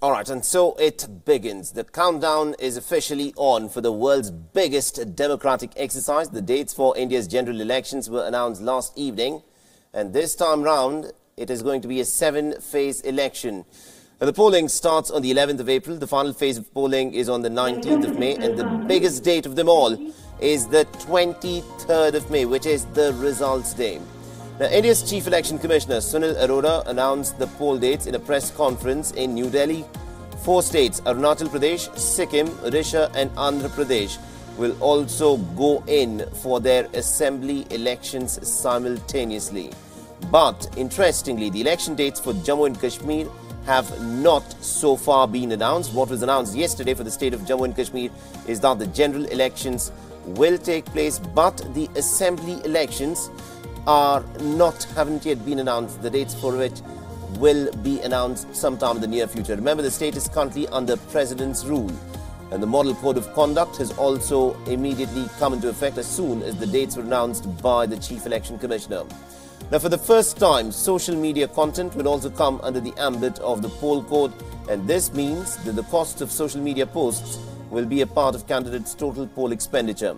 All right, and so it begins. The countdown is officially on for the world's biggest democratic exercise. The dates for India's general elections were announced last evening. And this time round, it is going to be a 7-phase election. Now, the polling starts on the 11th of April. The final phase of polling is on the 19th of May. And the biggest date of them all is the 23rd of May, which is the results day. Now, India's Chief Election Commissioner Sunil Arora announced the poll dates in a press conference in New Delhi. 4 states, Arunachal Pradesh, Sikkim, Odisha and Andhra Pradesh, will also go in for their assembly elections simultaneously. But, interestingly, the election dates for Jammu and Kashmir have not so far been announced. What was announced yesterday for the state of Jammu and Kashmir is that the general elections will take place, but the assembly elections haven't yet been announced. The dates for which will be announced sometime in the near future. Remember, the state is currently under President's rule, and the Model Code of Conduct has also immediately come into effect as soon as the dates were announced by the Chief Election Commissioner. Now, for the first time, social media content will also come under the ambit of the poll code, and this means that the cost of social media posts will be a part of candidates' total poll expenditure.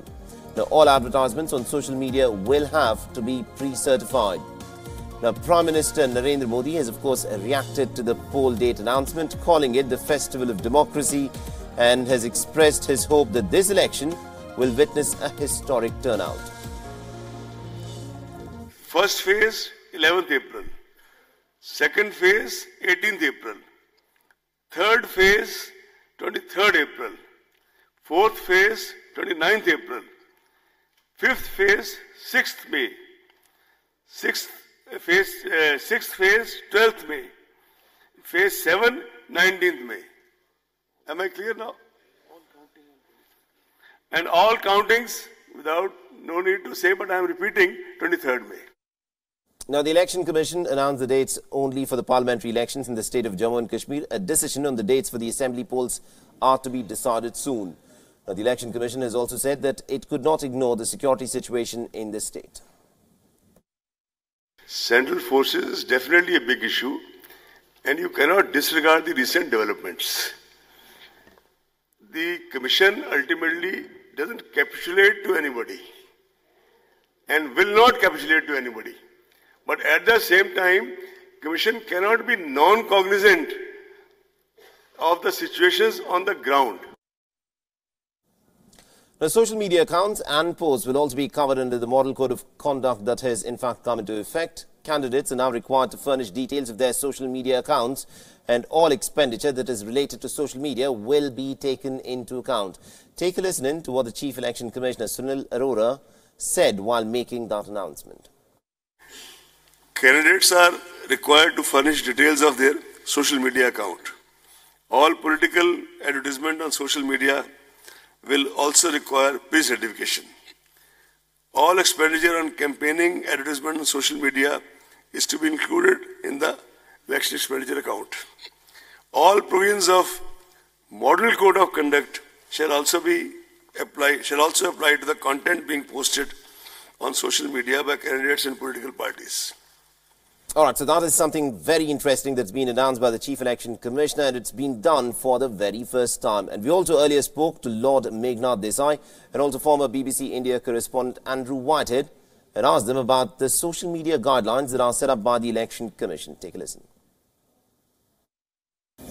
Now, all advertisements on social media will have to be pre-certified. Now, Prime Minister Narendra Modi has, of course, reacted to the poll date announcement, calling it the festival of democracy, and has expressed his hope that this election will witness a historic turnout. First phase, 11th April. Second phase, 18th April. Third phase, 23rd April. Fourth phase, 29th April. Fifth phase, 6th May. Sixth phase, 12th May. Phase 7, 19th May. Am I clear now? And all countings, no need to say, but I am repeating, 23rd May. Now, the Election Commission announced the dates only for the parliamentary elections in the state of Jammu and Kashmir. A decision on the dates for the assembly polls are to be decided soon. Now, the Election Commission has also said that it could not ignore the security situation in the state. Central forces is definitely a big issue, and you cannot disregard the recent developments. The Commission ultimately doesn't capitulate to anybody and will not capitulate to anybody. But at the same time, Commission cannot be non-cognizant of the situations on the ground. Now, social media accounts and posts will also be covered under the Model Code of Conduct that has in fact come into effect. Candidates are now required to furnish details of their social media accounts, and all expenditure that is related to social media will be taken into account. Take a listen in to what the Chief Election Commissioner Sunil Arora said while making that announcement. Candidates are required to furnish details of their social media account. All political advertisement on social media will also require pre-certification. All expenditure on campaigning advertisement on social media is to be included in the election expenditure account. All provisions of Model Code of Conduct shall also apply to the content being posted on social media by candidates and political parties. All right, so that is something very interesting that's been announced by the Chief Election Commissioner, and it's been done for the very first time. And we also earlier spoke to Lord Meghnad Desai and also former BBC India correspondent Andrew Whitehead and asked them about the social media guidelines that are set up by the Election Commission. Take a listen.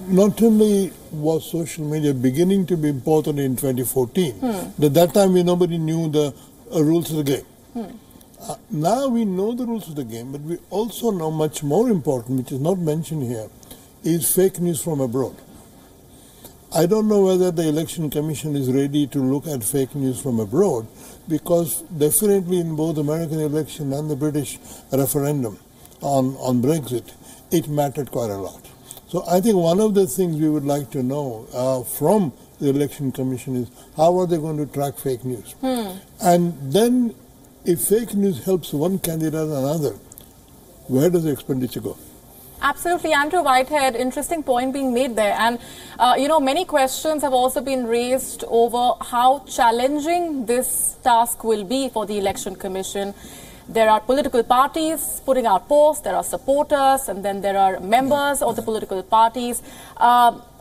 Not only was social media beginning to be important in 2014, at that time nobody knew the rules of the game. Now we know the rules of the game, but we also know much more important, which is not mentioned here, is fake news from abroad. I don't know whether the Election Commission is ready to look at fake news from abroad, because definitely in both the American election and the British referendum on Brexit, it mattered quite a lot. So I think one of the things we would like to know from the Election Commission is how are they going to track fake news? And then if fake news helps one candidate or another, where does the expenditure go? Absolutely, Andrew Whitehead, interesting point being made there. And, many questions have also been raised over how challenging this task will be for the Election Commission. There are political parties putting out posts, there are supporters, and then there are members of the political parties.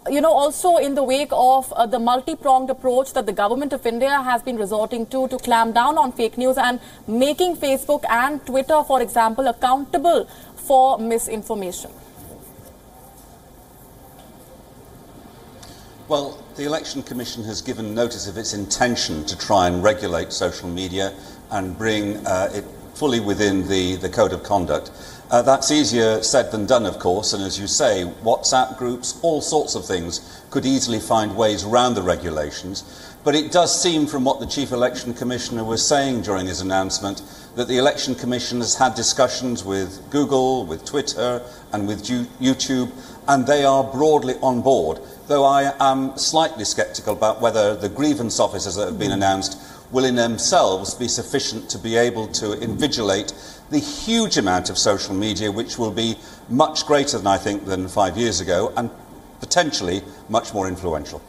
also in the wake of the multi-pronged approach that the government of India has been resorting to clamp down on fake news and making Facebook and Twitter, for example, accountable for misinformation? Well, the Election Commission has given notice of its intention to try and regulate social media and bring it fully within the Code of Conduct. That's easier said than done, of course, and as you say, WhatsApp groups, all sorts of things could easily find ways around the regulations. But it does seem from what the Chief Election Commissioner was saying during his announcement that the Election Commission has had discussions with Google, with Twitter and with YouTube, and they are broadly on board, though I am slightly sceptical about whether the grievance officers that have been announced will in themselves be sufficient to be able to invigilate the huge amount of social media, which will be much greater than I think than 5 years ago and potentially much more influential.